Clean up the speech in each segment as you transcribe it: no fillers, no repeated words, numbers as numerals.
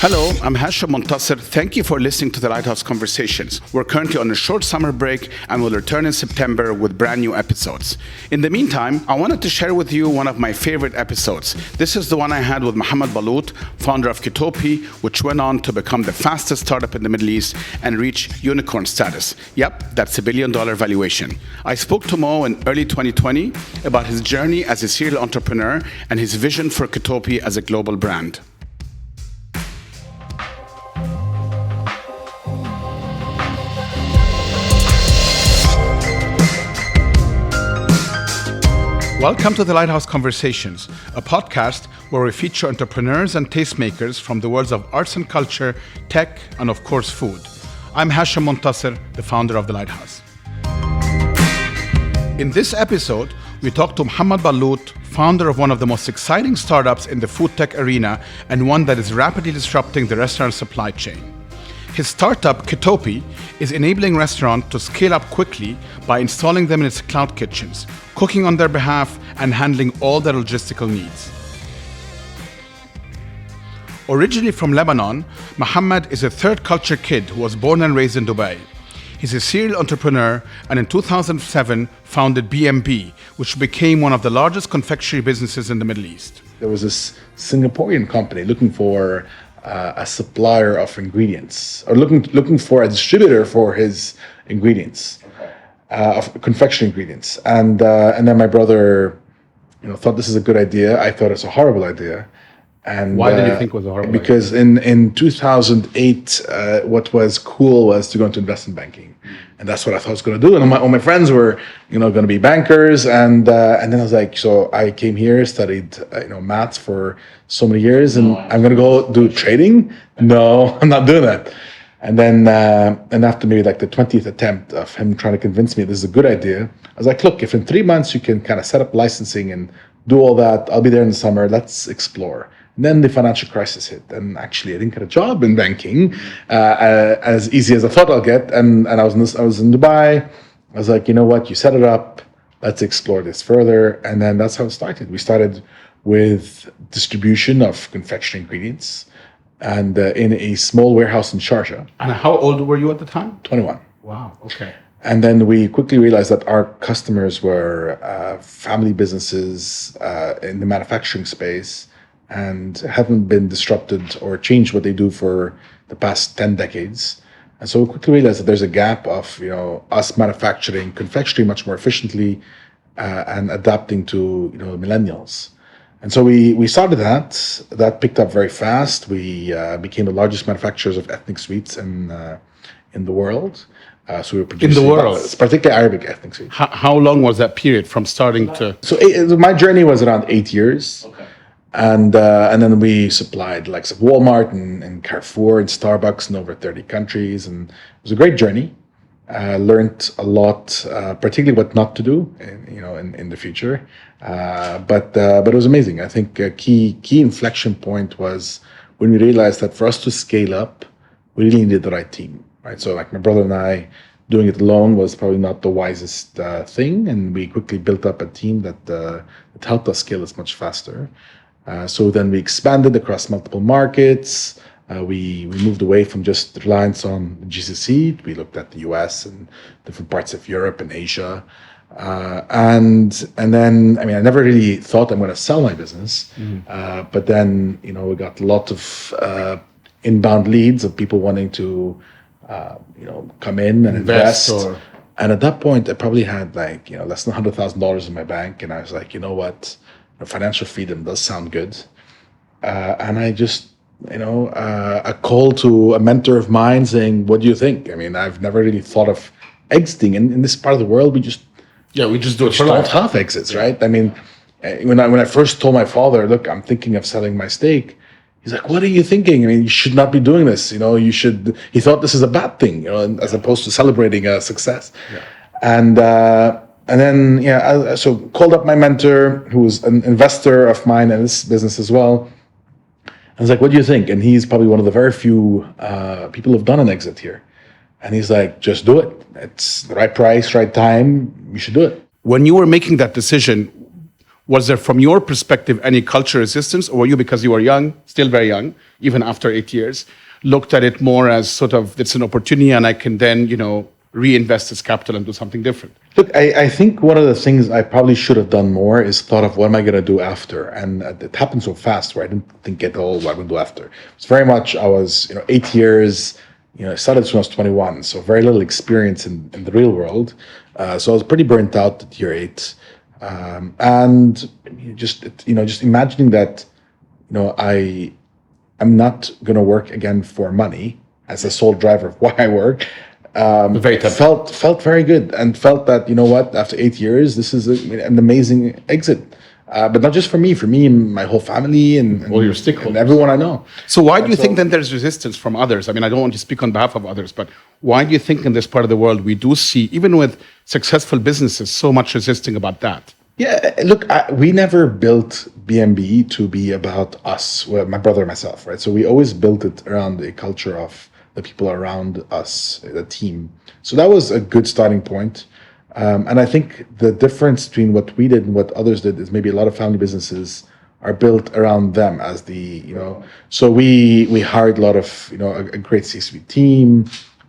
Hello, I'm Hashim Montasser. Thank you for listening to the Lighthouse Conversations. We're currently on a short summer break and will return in September with brand new episodes. In the meantime, I wanted to share with you one of my favorite episodes. This is the one I had with Mohamad Ballout, founder of Kitopi, which went on to become the fastest startup in the Middle East and reach unicorn status. Yep, that's $1 billion valuation. I spoke to Mo in early 2020 about his journey as a serial entrepreneur and his vision for Kitopi as a global brand. Welcome to the Lighthouse Conversations, a podcast where we feature entrepreneurs and tastemakers from the worlds of arts and culture, tech, and of course food. I'm Hashim Montasser, the founder of the Lighthouse. In this episode, we talk to Mohamad Ballout, founder of one of the most exciting startups in the food tech arena and one that is rapidly disrupting the restaurant supply chain. His startup, Kitopi, is enabling restaurants to scale up quickly by installing them in its cloud kitchens, cooking on their behalf, and handling all their logistical needs. Originally from Lebanon, Mohamad is a third culture kid who was born and raised in Dubai. He's a serial entrepreneur and in 2007 founded BMB, which became one of the largest confectionery businesses in the Middle East. There was this Singaporean company looking for a supplier of ingredients, or looking for a distributor for his ingredients, of confectionery ingredients. And then my brother, thought this is a good idea. I thought it's a horrible idea. And why did you think it was a horrible because idea? in 2008, what was cool was to go into investment banking. And that's what I thought I was going to do. And all my friends were, going to be bankers. And then I was like, so I came here, studied, maths for so many years, and I'm going to go do trading? No, I'm not doing that. And then, and after maybe like the 20th attempt of him trying to convince me this is a good idea, I was like, look, if in 3 months you can kind of set up licensing and do all that, I'll be there in the summer, let's explore. And then the financial crisis hit, and actually I didn't get a job in banking as easy as I thought I'll get. And I was in Dubai. I was like, you know what? You set it up. Let's explore this further. And then that's how it started. We started with distribution of confectionery ingredients, and in a small warehouse in Sharjah. And how old were you at the time? 21. Wow, okay. And then we quickly realized that our customers were family businesses in the manufacturing space, and haven't been disrupted or changed what they do for the past 10 decades. And so we quickly realized that there's a gap of, us manufacturing confectionery much more efficiently and adapting to, millennials. And so we started that. That picked up very fast. We became the largest manufacturers of ethnic sweets in the world. So we were producing in the world, particularly Arabic ethnic sweets. How long was that period from starting to? So my journey was around 8 years. Okay. And then we supplied likes of Walmart and Carrefour and Starbucks in over 30 countries, and it was a great journey. Learned a lot, particularly what not to do, in the future. But it was amazing. I think a key inflection point was when we realized that for us to scale up, we really needed the right team, right? So like my brother and I, doing it alone was probably not the wisest thing, and we quickly built up a team that helped us scale this much faster. So then we expanded across multiple markets. We moved away from just reliance on GCC. We looked at the US and different parts of Europe and Asia. And then, I never really thought I'm going to sell my business. But then, we got a lot of inbound leads of people wanting to, come in and invest. And at that point, I probably had less than $100,000 in my bank. And I was like, you know what? Financial freedom does sound good. And I just, a call to a mentor of mine saying, what do you think? I've never really thought of exiting. In this part of the world, we just do it for don't life. have exits, right? When I first told my father, look, I'm thinking of selling my stake, he's like, what are you thinking? You should not be doing this. You should, he thought this is a bad thing, as opposed to celebrating a success. Yeah. And then, so called up my mentor, who was an investor of mine in this business as well. I was like, what do you think? And he's probably one of the very few people who've done an exit here. And he's like, just do it. It's the right price, right time. You should do it. When you were making that decision, Was there, from your perspective, any cultural resistance, or were you, because you were young, still very young, even after 8 years, looked at it more as sort of, it's an opportunity and I can then, reinvest this capital and do something different? Look, I think one of the things I probably should have done more is thought of what am I going to do after, and it happened so fast where I didn't think at all what I'm going to do after. It's very much I was 8 years. I started when I was 21, so very little experience in the real world. So I was pretty burnt out at year 8, and just imagining that I'm not going to work again for money as a sole driver of why I work. Very tough. Felt very good, and felt that after 8 years, this is an amazing exit. But not just for me and my whole family and all your stakeholders and everyone I know. So why do you think then there's resistance from others? I mean, I don't want to speak on behalf of others, but why do you think in this part of the world we do see, even with successful businesses, so much resisting about that? Yeah, look, we never built B&B to be about us, well, my brother and myself, right? So we always built it around a culture of the people around us, the team. So that was a good starting point. And I think the difference between what we did and what others did is maybe a lot of family businesses are built around them as so we hired a lot of, a great C-suite team,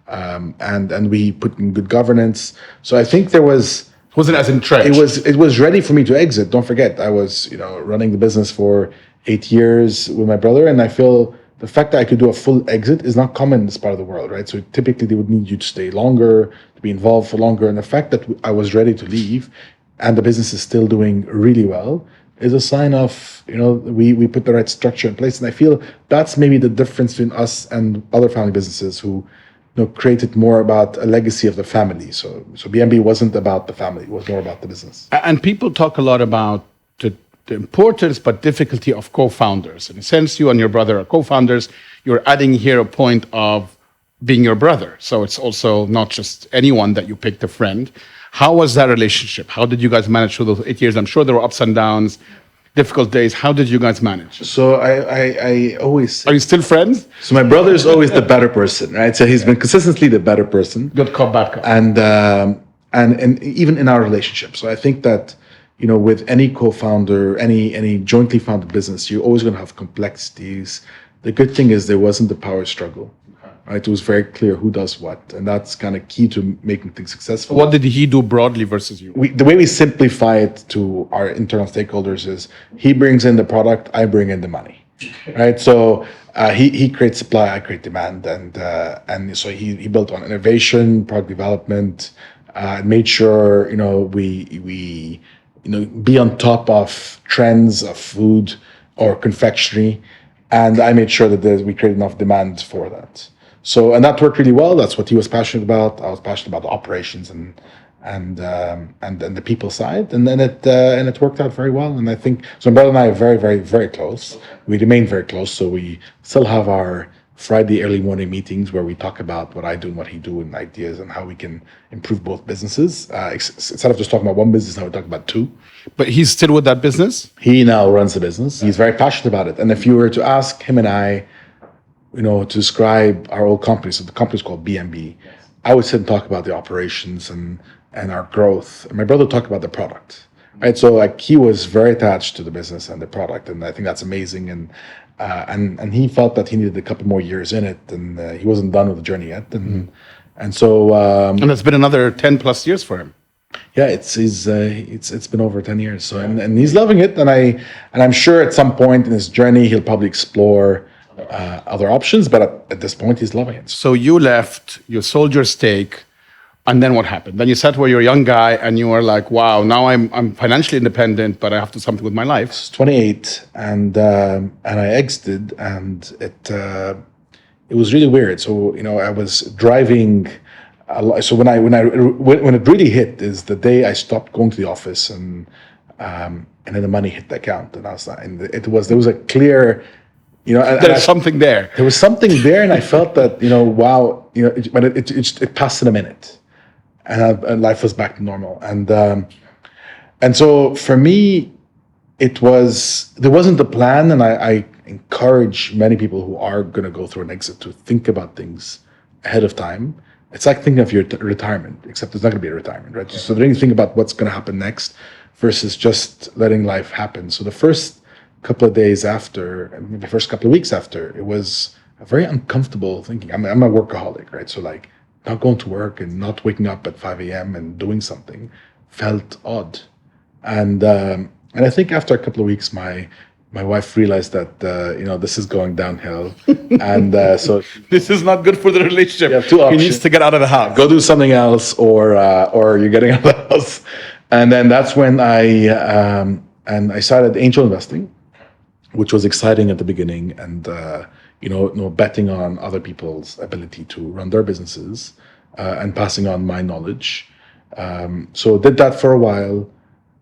and we put in good governance. So I think there wasn't as entrenched. It was ready for me to exit. Don't forget, I was, running the business for 8 years with my brother, and I feel the fact that I could do a full exit is not common in this part of the world, right? So typically they would need you to stay longer, to be involved for longer. And the fact that I was ready to leave and the business is still doing really well is a sign of, we put the right structure in place. And I feel that's maybe the difference between us and other family businesses who created more about a legacy of the family. So B&B wasn't about the family, it was more about the business. And people talk a lot about the importance but difficulty of co-founders. In a sense, you and your brother are co-founders. You're adding here a point of being your brother. So it's also not just anyone that you picked a friend. How was that relationship? How did you guys manage through those 8 years? I'm sure there were ups and downs, difficult days. How did you guys manage? So I always say, are you still friends? So my brother is always the better person, right? So he's been consistently the better person. Good cop, bad cop. And even in our relationship. So I think that with any co-founder, any jointly founded business, you're always going to have complexities. The good thing is there wasn't the power struggle, right? It was very clear who does what, and that's kind of key to making things successful. What did he do broadly versus you? The way we simplify it to our internal stakeholders is he brings in the product, I bring in the money, right? So he creates supply, I create demand, and so he built on innovation, product development, made sure we be on top of trends of food or confectionery, and I made sure that we created enough demand for that. So, and that worked really well. That's what he was passionate about. I was passionate about the operations and the people side, and then it worked out very well. And I think so. My brother and I are very, very, very close. We remain very close. So we still have our Friday early morning meetings where we talk about what I do and what he do and ideas and how we can improve both businesses. Instead of just talking about one business, now we talk about two. But he's still with that business? He now runs the business. He's very passionate about it. And if you were to ask him and I, to describe our old company, so the company's called B&B, I would sit and talk about the operations and our growth. And my brother talked about the product, right? So he was very attached to the business and the product, and I think that's amazing. And he felt that he needed a couple more years in it, and he wasn't done with the journey yet. And so and it's been another 10 plus years for him. Yeah, it's been over 10 years. So and he's loving it, and I'm sure at some point in his journey he'll probably explore other options. But at this point, he's loving it. So you left, you sold your stake, and then what happened? Then you sat where you're a young guy, and you were like, "Wow, now I'm financially independent, but I have to do something with my life." I was 28, and I exited, and it was really weird. So I was driving. So when it really hit is the day I stopped going to the office, and then the money hit the account, and I was like, and there was a clear. There's something there. There was something there, and I felt that wow, but it passed in a minute, and life was back to normal, and so for me, there wasn't a plan, and I encourage many people who are going to go through an exit to think about things ahead of time. It's like thinking of your retirement, except it's not going to be a retirement, right? So then you think about what's going to happen next. versus just letting life happen. So the first couple of days after, maybe the first couple of weeks after, it was a very uncomfortable thinking. I'm a workaholic, right? So like not going to work and not waking up at 5 a.m. and doing something felt odd. And I think after a couple of weeks, my wife realized that this is going downhill, and so this is not good for the relationship. You have two options. He needs to get out of the house. Go do something else, or you're getting out of the house. And then that's when I started angel investing, which was exciting at the beginning, and betting on other people's ability to run their businesses and passing on my knowledge. So did that for a while.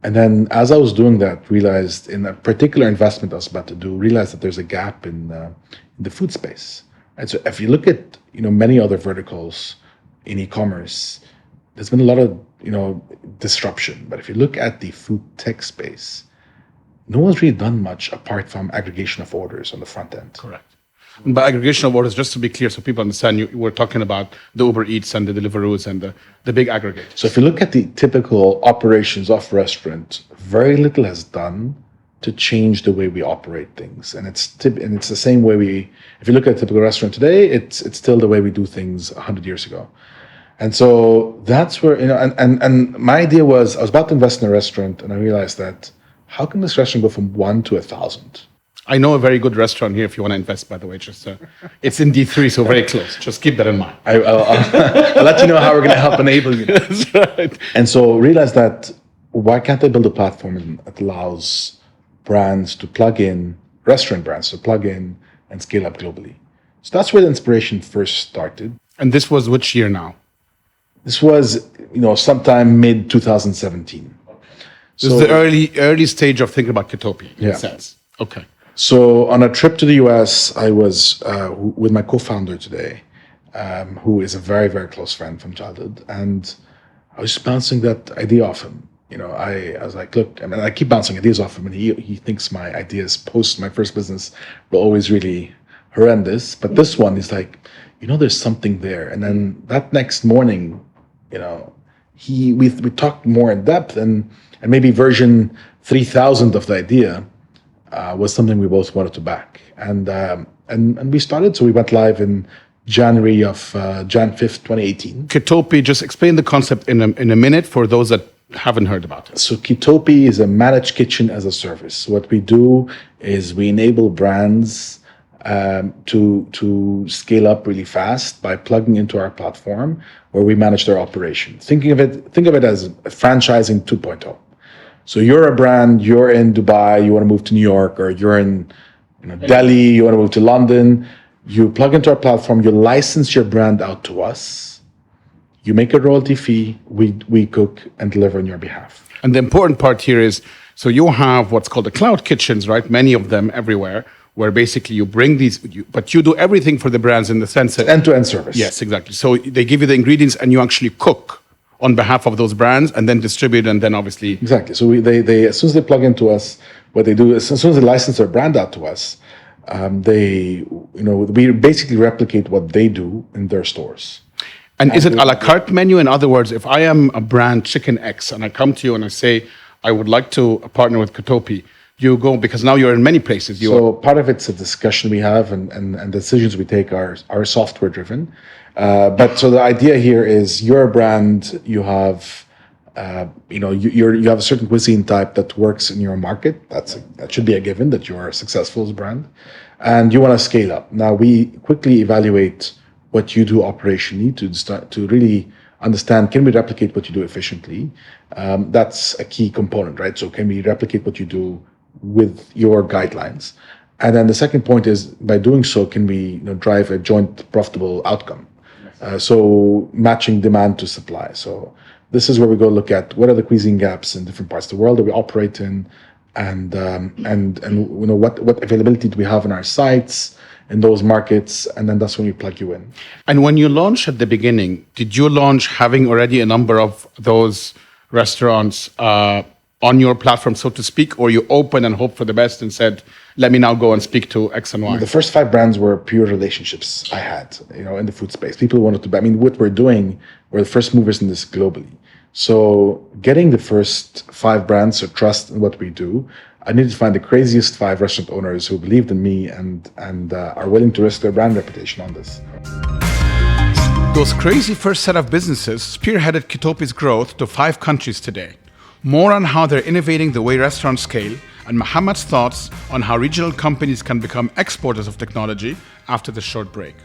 And then as I was doing that, realized in a particular investment I was about to do, realized that there's a gap in the food space. And so if you look at, many other verticals in e-commerce, there's been a lot of, disruption. But if you look at the food tech space, no one's really done much apart from aggregation of orders on the front end. Correct. And by aggregation of orders, just to be clear, so people understand, you were talking about the Uber Eats and the Deliveroos and the big aggregators. So if you look at the typical operations of restaurant, very little has done to change the way we operate things. And it's the same way if you look at a typical restaurant today, it's still the way we do things 100 years ago. And so that's where, and my idea was, I was about to invest in a restaurant, and I realized that how can this restaurant go from 1 to 1,000? I know a very good restaurant here if you want to invest, by the way. Just it's in D3, so very close. Just keep that in mind. I'll let you know how we're going to help enable you. That's right. And so realize that, why can't I build a platform that allows brands to plug in, restaurant brands to plug in and scale up globally? So that's where the inspiration first started. And this was which year now? This was, sometime mid 2017. This is the early stage of thinking about Kitopi, in a sense. Okay. So on a trip to the US, I was with my co-founder today, who is a very, very close friend from childhood. And I was just bouncing that idea off him. I was like, look, I keep bouncing ideas off him, and he thinks my ideas post my first business were always really horrendous. But this one is like, there's something there. And then that next morning, we talked more in depth, and maybe version 3000 of the idea was something we both wanted to back. And we started, so we went live in January of Jan 5th, 2018. Kitopi, just explain the concept in a minute for those that haven't heard about it. So Kitopi is a managed kitchen as a service. What we do is we enable brands to scale up really fast by plugging into our platform where we manage their operation. Think of it as franchising 2.0. So you're a brand, you're in Dubai, you want to move to New York, or you're in Delhi, you want to move to London. You plug into our platform, you license your brand out to us, you make a royalty fee, we cook and deliver on your behalf. And the important part here is, so you have what's called the cloud kitchens, right? Many of them everywhere, where basically you bring these, but you do everything for the brands in the sense that... End-to-end service. Yes, exactly. So they give you the ingredients and you actually cook on behalf of those brands and then distribute, and then obviously... Exactly. So they as soon as they plug into us, what they do is, as soon as they license their brand out to us, we basically replicate what they do in their stores. And is it a la carte menu? In other words, if I am a brand Chicken X and I come to you and I say, I would like to partner with Kitopi, you go, because now you're in many places. So part of it's a discussion we have, and decisions we take are software driven. But so the idea here is, you're a brand, you have you have a certain cuisine type that works in your market. That should be a given, that you are successful as a brand, and you want to scale up. Now we quickly evaluate what you do operationally to start to really understand, can we replicate what you do efficiently? That's a key component, right? So can we replicate what you do with your guidelines? And then the second point is, by doing so, can we drive a joint profitable outcome? So matching demand to supply. So this is where we go look at what are the cuisine gaps in different parts of the world that we operate in, and what availability do we have in our sites in those markets, and then that's when we plug you in. And when you launched at the beginning, did you launch having already a number of those restaurants on your platform, so to speak, or you opened and hoped for the best and said, let me now go and speak to X and Y? The first 5 brands were pure relationships I had, in the food space. People wanted to buy. What we're doing, we're the first movers in this globally. So getting the first 5 brands to trust in what we do, I needed to find the craziest 5 restaurant owners who believed in me and are willing to risk their brand reputation on this. Those crazy first set of businesses spearheaded Kitopi's growth to 5 countries today. More on how they're innovating the way restaurants scale, and Mohamad's thoughts on how regional companies can become exporters of technology after this short break.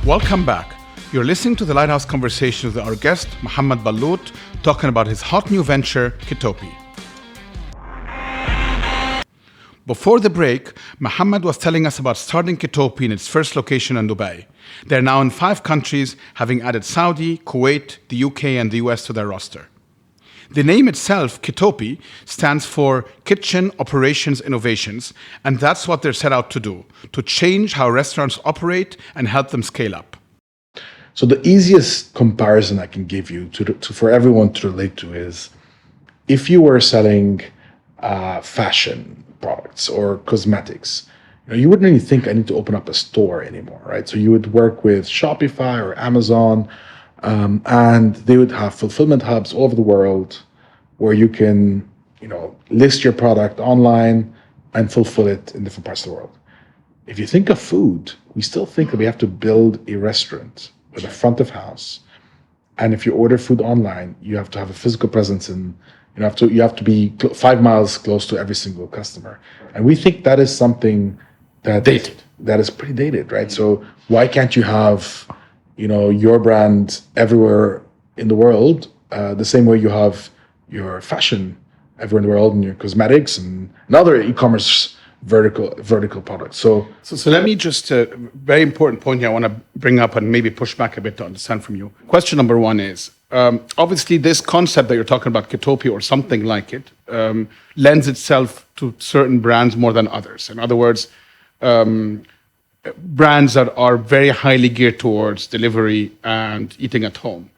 Welcome back. You're listening to the Lighthouse Conversations with our guest, Mohamad Ballout, talking about his hot new venture, Kitopi. Before the break, Mohamad was telling us about starting Kitopi in its first location in Dubai. They're now in 5 countries, having added Saudi, Kuwait, the UK, and the US to their roster. The name itself, Kitopi, stands for Kitchen Operations Innovations, and that's what they're set out to do, to change how restaurants operate and help them scale up. So the easiest comparison I can give you for everyone to relate to is if you were selling fashion products or cosmetics, you wouldn't really think I need to open up a store anymore, right? So you would work with Shopify or Amazon, and they would have fulfillment hubs all over the world where you can, list your product online and fulfill it in different parts of the world. If you think of food, we still think that we have to build a restaurant with a front of house, and if you order food online, you have to have a physical presence and you have to be 5 miles close to every single customer. And we think that is something that is pretty dated, right? So why can't you have, your brand everywhere in the world, the same way you have your fashion everywhere in the world and your cosmetics and other e-commerce vertical products. So let me just, very important point here I want to bring up and maybe push back a bit to understand from you. Question number 1 is, obviously this concept that you're talking about, Kitopi or something like it, lends itself to certain brands more than others. In other words, brands that are very highly geared towards delivery and eating at home.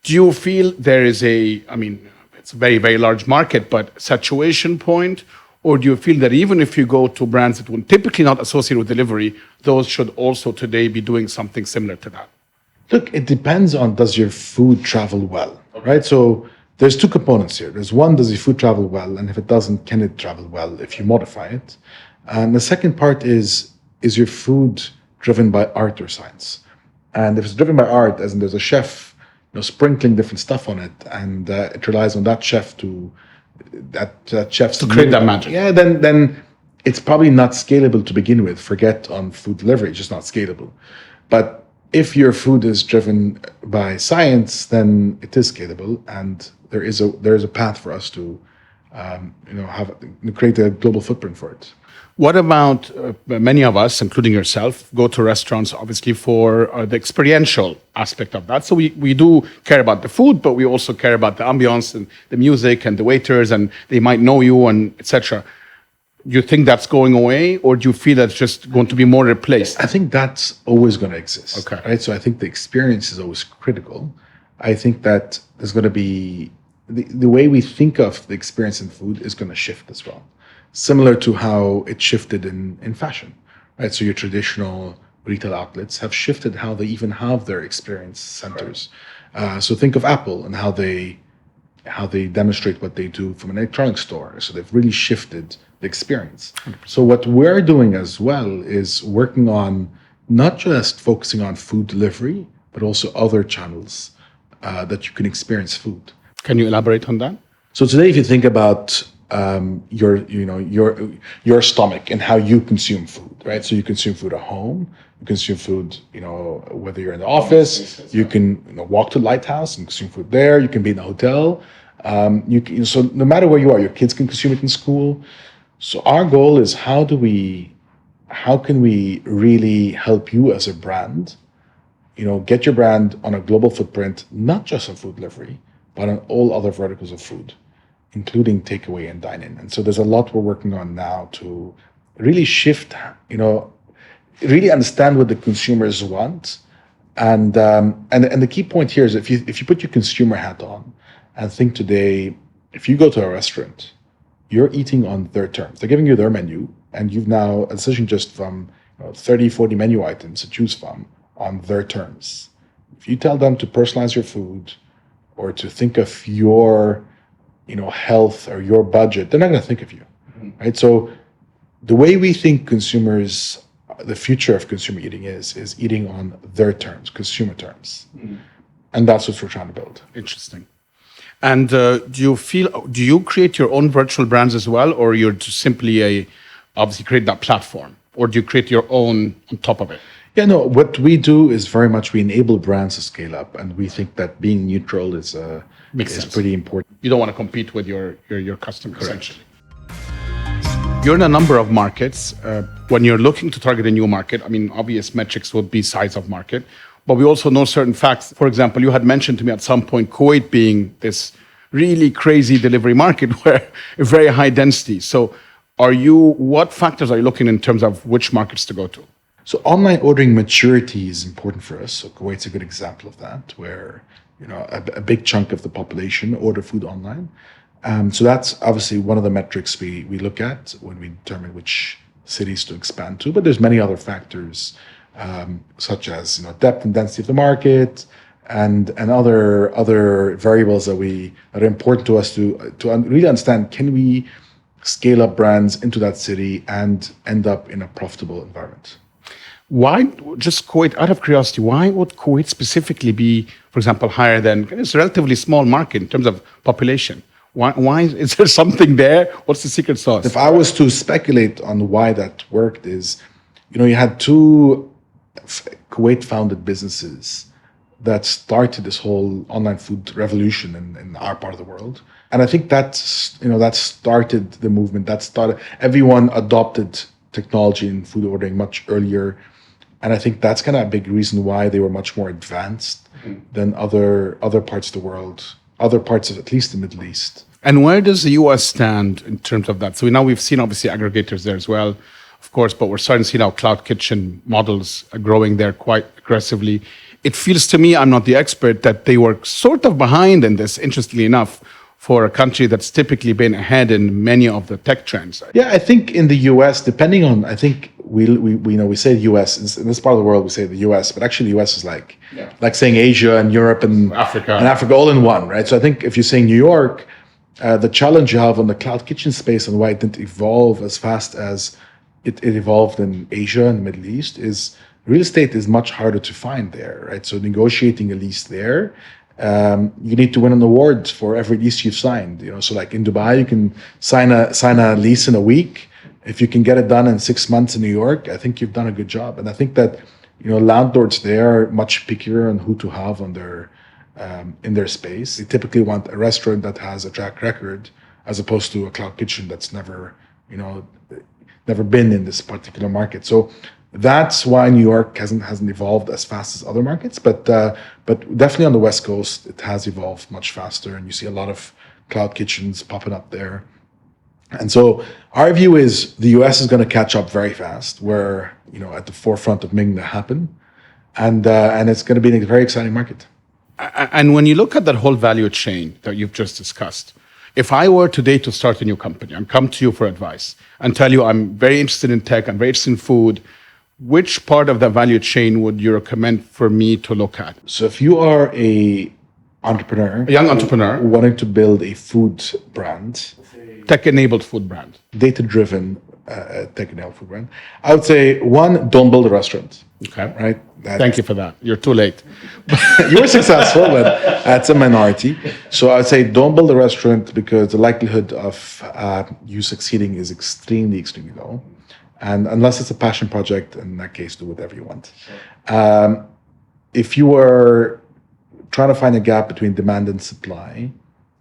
Do you feel there is it's a very, very large market, but saturation point? Or do you feel that even if you go to brands that would typically not associate with delivery, those should also today be doing something similar to that? Look, it depends on, does your food travel well, right? So there's 2 components here. There's one, does your food travel well? And if it doesn't, can it travel well if you modify it? And the second part is your food driven by art or science? And if it's driven by art, as in there's a chef, sprinkling different stuff on it, and it relies on that chef to create that magic. Yeah, then it's probably not scalable to begin with. Forget on food delivery, it's just not scalable. But if your food is driven by science, then it is scalable, and there is a path for us to create a global footprint for it. What about many of us, including yourself, go to restaurants obviously for the experiential aspect of that. So we do care about the food, but we also care about the ambiance and the music and the waiters, and they might know you and etc. Do you think that's going away, or do you feel that's just going to be more replaced? I think that's always going to exist. Okay. Right. So I think the experience is always critical. I think that there's going to be the way we think of the experience in food is going to shift as well. Similar to how it shifted in fashion, right? So your traditional retail outlets have shifted how they even have their experience centers. So think of Apple and how they demonstrate what they do from an electronic store. So they've really shifted the experience. 100%. So what we're doing as well is working on not just focusing on food delivery, but also other channels that you can experience food. Can you elaborate on that? So today, if you think about your stomach and how you consume food, right? So you consume food at home, you consume food, whether you're in the office, you can walk to the Lighthouse and consume food there. You can be in a hotel. So no matter where you are, your kids can consume it in school. So our goal is how can we really help you as a brand, get your brand on a global footprint, not just on food delivery, but on all other verticals of food, including takeaway and dine-in. And so there's a lot we're working on now to really shift, really understand what the consumers want. And the key point here is if you put your consumer hat on and think today, if you go to a restaurant, you're eating on their terms. They're giving you their menu, and you've now a decision just from 30, 40 menu items to choose from on their terms. If you tell them to personalize your food or to think of your health or your budget, they're not going to think of you, right? So the way we think consumers, the future of consumer eating is eating on their terms, consumer terms. And that's what we're trying to build. Interesting. And do you create your own virtual brands as well, or you're just simply obviously create that platform, or do you create your own on top of it? Yeah, no, what we do is very much we enable brands to scale up, and we think that being neutral is pretty important. You don't want to compete with your customers, essentially. You're in a number of markets. When you're looking to target a new market, I mean, obvious metrics would be size of market, but we also know certain facts. For example, you had mentioned to me at some point Kuwait being this really crazy delivery market where very high density. So what factors are you looking in terms of which markets to go to? So online ordering maturity is important for us. So Kuwait's a good example of that, where a big chunk of the population order food online. So that's obviously one of the metrics we look at when we determine which cities to expand to. But there's many other factors, such as depth and density of the market, and other variables that are important to us to really understand: can we scale up brands into that city and end up in a profitable environment? Why, just Kuwait, out of curiosity, why would Kuwait specifically be, for example, higher than, it's a relatively small market in terms of population? Why is there something there? What's the secret sauce? If I was to speculate on why that worked is, you had two Kuwait-founded businesses that started this whole online food revolution in our part of the world. And I think that started the movement. Everyone adopted technology in food ordering much earlier. And I think that's kind of a big reason why they were much more advanced than other parts of the world, other parts of at least the Middle East. And where does the US stand in terms of that? So now we've seen obviously aggregators there as well, of course, but we're starting to see now cloud kitchen models are growing there quite aggressively. It feels to me, I'm not the expert, that they were sort of behind in this, interestingly enough, for a country that's typically been ahead in many of the tech trends. Yeah, I think in the US, depending on, I think we say the US, in this part of the world we say the US, but actually the US is like saying Asia and Europe and Africa all in one, right? So I think if you're saying New York, the challenge you have on the cloud kitchen space and why it didn't evolve as fast as it evolved in Asia and the Middle East is real estate is much harder to find there, right? So negotiating a lease there, you need to win an award for every lease you've signed. So like in Dubai, you can sign a lease in a week. If you can get it done in 6 months in New York, I think you've done a good job. And I think that landlords there are much pickier on who to have on their in their space. They typically want a restaurant that has a track record, as opposed to a cloud kitchen that's never been in this particular market. So that's why New York hasn't evolved as fast as other markets, but definitely on the West Coast, it has evolved much faster, and you see a lot of cloud kitchens popping up there. And so our view is the US is going to catch up very fast. We're at the forefront of making that happen, and it's going to be a very exciting market. And when you look at that whole value chain that you've just discussed, if I were today to start a new company and come to you for advice and tell you I'm very interested in tech, I'm very interested in food, which part of the value chain would you recommend for me to look at? So if you are a young entrepreneur wanting to build a food brand, tech-enabled food brand, data-driven tech-enabled food brand, I would say, one, don't build a restaurant. Okay. Right. Thank you for that. You're too late. You were successful, but that's a minority. So I'd say don't build a restaurant because the likelihood of you succeeding is extremely, extremely low. And unless it's a passion project, in that case, do whatever you want. If you are trying to find a gap between demand and supply,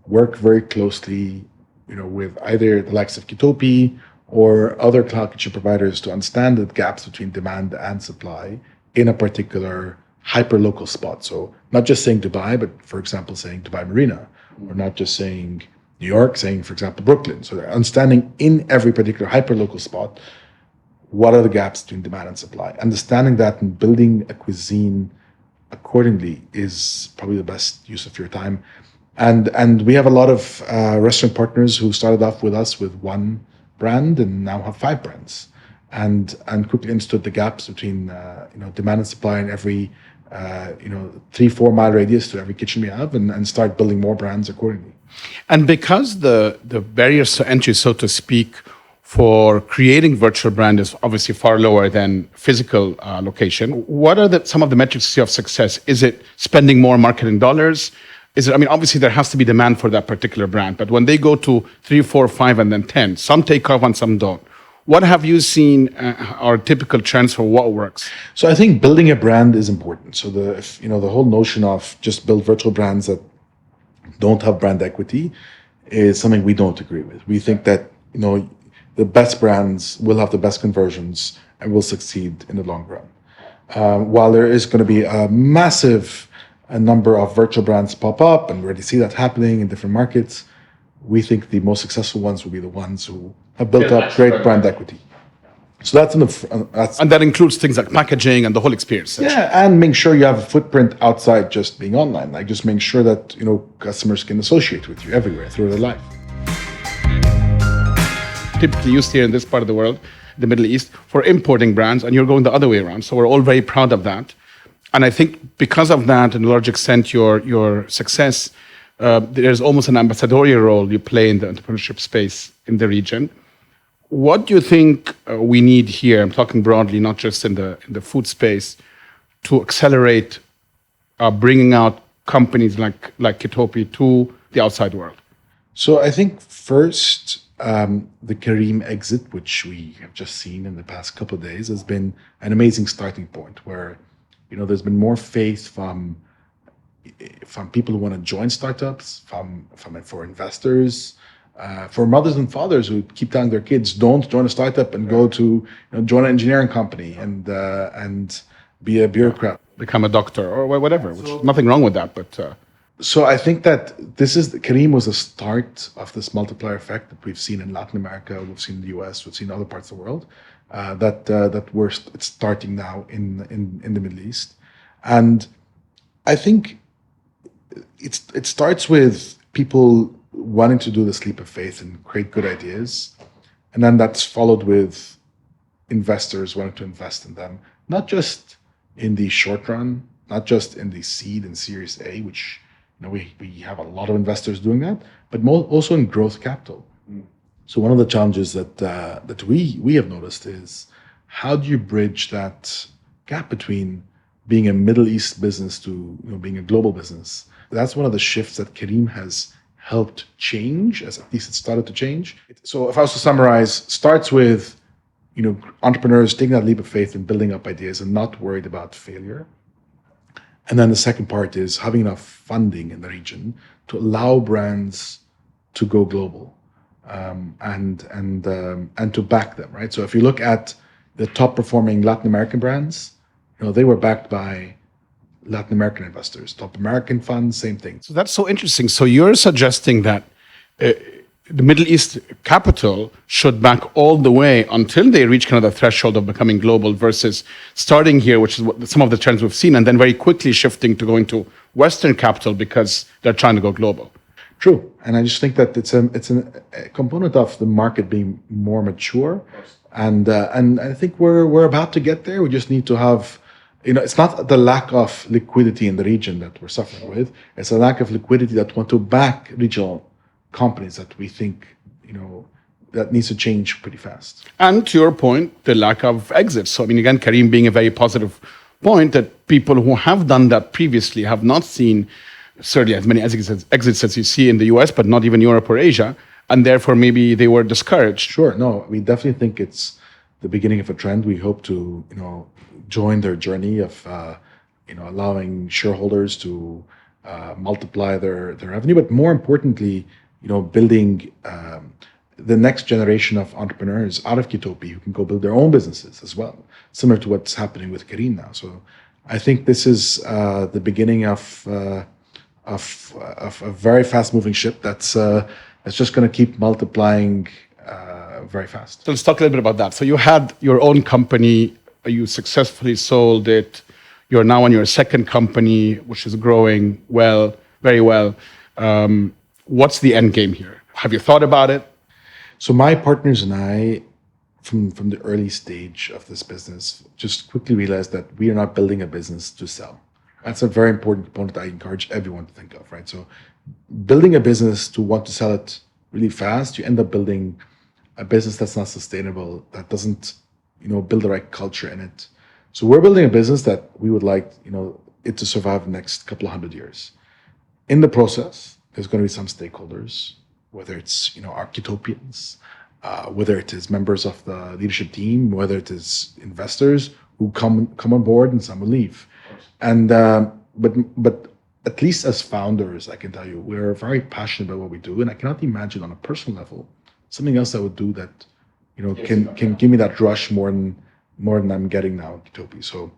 work very closely, with either the likes of Kitopi or other cloud kitchen providers to understand the gaps between demand and supply in a particular hyper-local spot. So not just saying Dubai, but for example, saying Dubai Marina, or not just saying New York, saying, for example, Brooklyn. So they're understanding in every particular hyper-local spot, what are the gaps between demand and supply? Understanding that and building a cuisine accordingly is probably the best use of your time. And we have a lot of restaurant partners who started off with us with one brand and now have 5 brands. and quickly understood the gaps between demand and supply in every 3-4 mile radius to every kitchen we have, and start building more brands accordingly. And because the barriers to entry, so to speak, for creating virtual brand is obviously far lower than physical location, what are some of the metrics of success? Is it spending more marketing dollars? Obviously there has to be demand for that particular brand, but when they go to 3, 4, 5, and then 10, some take off and some don't. What have you seen are typical trends for what works? So I think building a brand is important. So the whole notion of just build virtual brands that don't have brand equity is something we don't agree with. We think that the best brands will have the best conversions and will succeed in the long run. While there is going to be a massive number of virtual brands pop up, and we already see that happening in different markets, we think the most successful ones will be the ones who have built up great brand equity. So and that includes things like packaging and the whole experience. Yeah, and make sure you have a footprint outside just being online. Like just make sure that customers can associate with you everywhere through their life. Typically used here in this part of the world, the Middle East, for importing brands, and you're going the other way around. So we're all very proud of that. And I think because of that, and to a large extent, your success, there's almost an ambassadorial role you play in the entrepreneurship space in the region. What do you think we need here? I'm talking broadly, not just in the food space, to accelerate bringing out companies like Kitopi to the outside world? So I think first, the Careem exit, which we have just seen in the past couple of days, has been an amazing starting point where there's been more faith from people who want to join startups, for investors, for mothers and fathers who keep telling their kids, don't join a startup and go to join an engineering company and be a bureaucrat, become a doctor or whatever. Which nothing wrong with that, but. So I think that Careem was a start of this multiplier effect that we've seen in Latin America, we've seen in the US, we've seen in other parts of the world, it's starting now in the Middle East. And I think it starts with people wanting to do this leap of faith and create good ideas. And then that's followed with investors wanting to invest in them, not just in the short run, not just in the seed and Series A, which we have a lot of investors doing that, but also in growth capital. So one of the challenges that we have noticed is how do you bridge that gap between being a Middle East business to being a global business? That's one of the shifts that Careem has helped change, as at least it started to change. So if I was to summarize, starts with entrepreneurs taking that leap of faith and building up ideas and not worried about failure. And then the second part is having enough funding in the region to allow brands to go global, and to back them, right? So if you look at the top performing Latin American brands, they were backed by Latin American investors. Top American funds, same thing. So that's so interesting. So you're suggesting that the Middle East capital should back all the way until they reach kind of the threshold of becoming global, versus starting here, which is what some of the trends we've seen, and then very quickly shifting to going to Western capital because they're trying to go global. True, and I just think that it's a component of the market being more mature, and I think we're about to get there. We just need to have, it's not the lack of liquidity in the region that we're suffering with; it's a lack of liquidity that want to back regional companies that we think, that needs to change pretty fast. And to your point, the lack of exits. So, again, Careem being a very positive point that people who have done that previously have not seen certainly as many exits as you see in the US, but not even Europe or Asia. And therefore, maybe they were discouraged. Sure. No, we definitely think it's the beginning of a trend. We hope to, join their journey of, allowing shareholders to multiply their revenue, but more importantly, building the next generation of entrepreneurs out of Kitopi who can go build their own businesses as well, similar to what's happening with Careem now. So I think this is the beginning of a very fast-moving ship that's just going to keep multiplying very fast. So let's talk a little bit about that. So you had your own company, you successfully sold it. You're now on your second company, which is growing well, very well. What's the end game here? Have you thought about it? So my partners and I from the early stage of this business, just quickly realized that we are not building a business to sell. That's a very important component I encourage everyone to think of, right? So building a business to want to sell it really fast, you end up building a business that's not sustainable, that doesn't, build the right culture in it. So we're building a business that we would like, it to survive the next couple of 100 years. In the process, there's going to be some stakeholders, whether it's, our Kitopians, whether it is members of the leadership team, whether it is investors who come on board, and some will leave. And but at least as founders, I can tell you, we're very passionate about what we do, and I cannot imagine on a personal level something else I would do that can give me that rush more than I'm getting now in Kitopi. So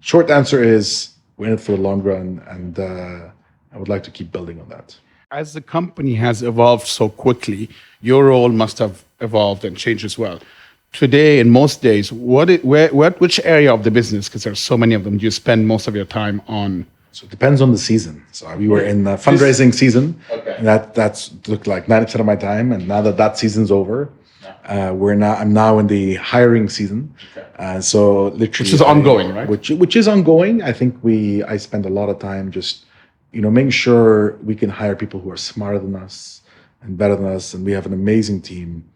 short answer is we're in it for the long run, and I would like to keep building on that. As the company has evolved so quickly, your role must have evolved and changed as well. Today, in most days, which area of the business, because there's so many of them, do you spend most of your time on? So it depends on the season. So we were in the fundraising season. Okay. And that's looked like 90% of my time. And now that season's over, I'm now in the hiring season. Okay. So literally, which is ongoing, right? Which is ongoing. I think I spend a lot of time just making sure we can hire people who are smarter than us and better than us. And we have an amazing team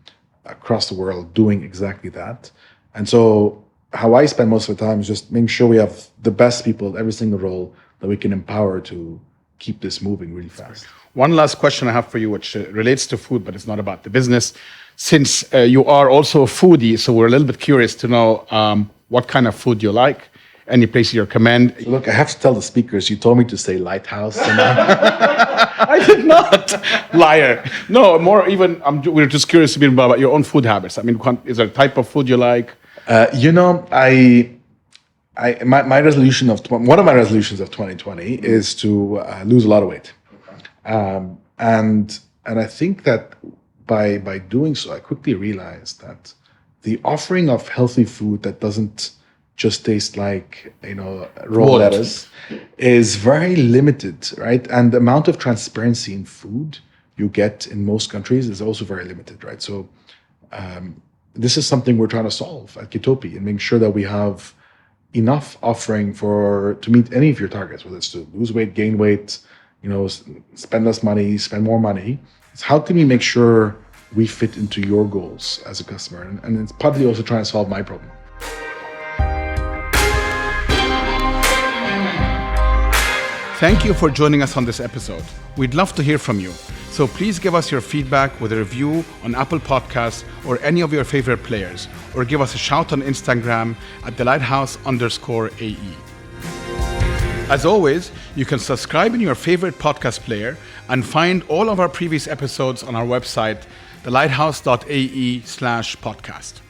across the world doing exactly that. And so how I spend most of the time is just making sure we have the best people at every single role that we can empower to keep this moving really fast. One last question I have for you, which relates to food, but it's not about the business. Since you are also a foodie, so we're a little bit curious to know what kind of food you like. Any place you recommend? So look, I have to tell the speakers, you told me to say lighthouse. I did not. Liar. No, we're just curious a bit about your own food habits. I mean, is there a type of food you like? My resolution one of my resolutions of 2020 is to lose a lot of weight. Okay. And I think that by doing so, I quickly realized that the offering of healthy food that doesn't just taste like raw lettuce is very limited, right? And the amount of transparency in food you get in most countries is also very limited, right? So this is something we're trying to solve at Kitopi and make sure that we have enough offering to meet any of your targets, whether it's to lose weight, gain weight, spend less money, spend more money. It's how can we make sure we fit into your goals as a customer? And it's partly also trying to solve my problem. Thank you for joining us on this episode. We'd love to hear from you. So please give us your feedback with a review on Apple Podcasts or any of your favorite players, or give us a shout on Instagram at @thelighthouse_AE. As always, you can subscribe in your favorite podcast player and find all of our previous episodes on our website, thelighthouse.ae/podcast.